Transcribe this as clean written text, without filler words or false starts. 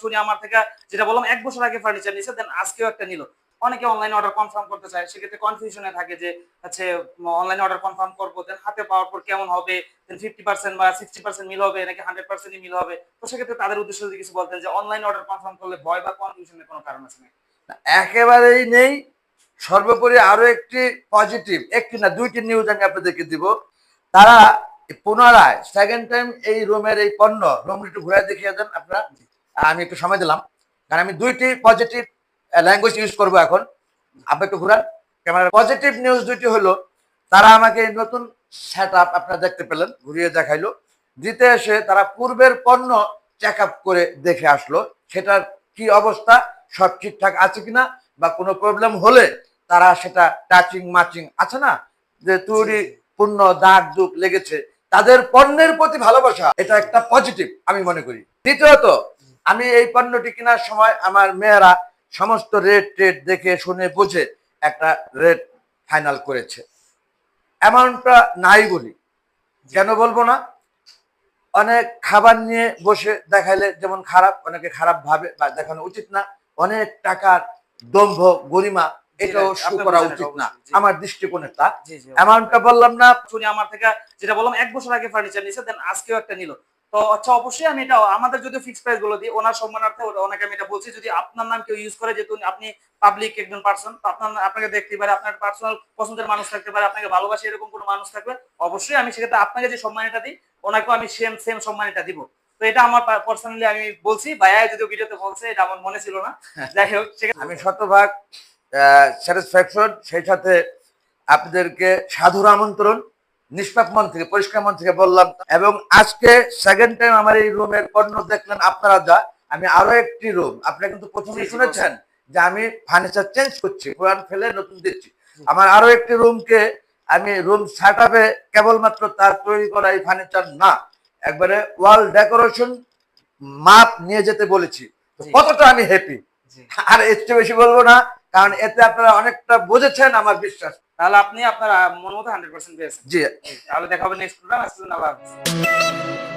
শুনি আমার থেকে যেটা বললাম ১ বছর আগে ফার্নিচার নিছে দেন আজকেও একটা নিল। অনেকে অনলাইনে অর্ডার কনফার্ম করতে চায়। সেক্ষেত্রে কনফিউশন এ থাকে যে হচ্ছে অনলাইনে অর্ডার কনফার্ম করব। দেন হাতে পাওয়ার পর কেমন হবে? দেন 50% বা 60% মিল হবে নাকি 100% ই মিল হবে? তো সেক্ষেত্রে তাদের উদ্দেশ্যে যদি কিছু বলতেন যে অনলাইনে অর্ডার কনফার্ম করলে ভয় বা কনফিউশন এর কোনো কারণ আছে নাকি? একেবারেই নেই। সর্বোপরি আরো একটি পজিটিভ, একটি না ২ টি নিউজ আমি আপনাদেরকে দিব। তারা পুনরায় সেকেন্ড টাইম এই রুমের এই পণ্য রুমটা একটু ঘুরায় দেখিয়ে দেন আপনারা। আমি একটু সময় দিলাম। কারণ আমি ২ টি পজিটিভ ল্যাঙ্গুয়েজ ইউজ করব এখন। আপনি একটু ঘুরান ক্যামেরা। পজিটিভ নিউজ ২ টি হলো, তারা আমাকে নতুন সেটআপ আপনারা দেখতে পেলেন, ঘুরিয়ে দেখাইলো। দিতে এসে তারা পূর্বের পণ্য চেক আপ করে দেখে আসলো সেটার কি অবস্থা, সব ঠিকঠাক আছে কিনা, বা কোনো প্রবলেম হলে তারা সেটা টাচিং মাচিং আছে না, যে তৈরি পূর্ণ দাগ দুগ লেগেছে, তাদের পণ্যের প্রতি ভালোবাসা, এটা একটা পজিটিভ আমি মনে করি। দ্বিতীয়ত, আমি এই পণ্যটি কেনার সময় আমার মেয়েরা সমস্ত রেট টেট দেখে শুনে বুঝে একটা রেট ফাইনাল করেছে। অ্যামাউন্টটা নাই বলি, কেন বলবো না, অনেক খাবার নিয়ে বসে দেখাইলে যেমন খারাপ, অনেকে খারাপ ভাবে বা দেখানো উচিত না। অনেক টাকার দম্ভ গরিমা, এটাও শো করা উচিত না আমার দৃষ্টিকোণে। তা অ্যামাউন্টটা বললাম না, শুনি আমার থেকে যেটা বললাম ১ বছর আগে ফার্নিচার নিছে দেন আজকেও একটা নিল। তো আচ্ছা অবশ্যই আমি এটা আমাদের যদি ফিক্স প্রাইস গুলো দিই ওনার সম্মানার্থে ওনাকে আমি এটা বলছি, যদি আপনার নাম কেউ ইউজ করে, যেহেতু আপনি পাবলিক একজন পারসন, তো আপনাকে দেখতে পারে, আপনার পার্সোনাল পছন্দের মানুষ থাকতে পারে, আপনাকে ভালোবাসে এরকম কোনো মানুষ থাকবে, অবশ্যই আমি সেক্ষেত্রে আপনাকে যে সম্মানটা দিই ওনাকেও আমি সেম সম্মানটা দিব। তো এটা আমার পার্সোনালি আমি বলছি, ভাইয়া যদিও ভিডিওতে বলছে, এটা আমার মনে ছিল না। যাই হোক আমি শতভাগ স্যাটিসফ্যাকশন, সেই সাথে আপনাদেরকে সাধুর আমন্ত্রণ নিষ্পাপ মন থেকে, পরিষ্কার মন থেকে বললাম। এবং আজকে সেকেন্ড টাইম আমার এই রুমের পণ্য দেখলেন আপনারা, যা আমি আরো একটি রুম, আপনারা কিন্তু প্রথমে শুনেছেন যে আমি ফার্নিচার চেঞ্জ করছি, পুরান ফেলে নতুন দিচ্ছি। আমার আরো একটি রুমকে আমি রুম সেটআপে কেবলমাত্র তার তৈরি করা এই ফার্নিচার না, একবারে ওয়াল ডেকোরেশন মাপ নিয়ে যেতে বলেছি। কতটা আমি হ্যাপি, আর এর চেয়ে বেশি বলবো না, কারণ এতে আপনারা অনেকটা বুঝেছেন আমার বিশ্বাস। তাহলে আপনি আপনার মন মতো 100% পেয়েছেন। জি, তাহলে দেখা হবে নেক্সট প্রোগ্রাম। আজকের জন্য আল্লাহ হাফেজ।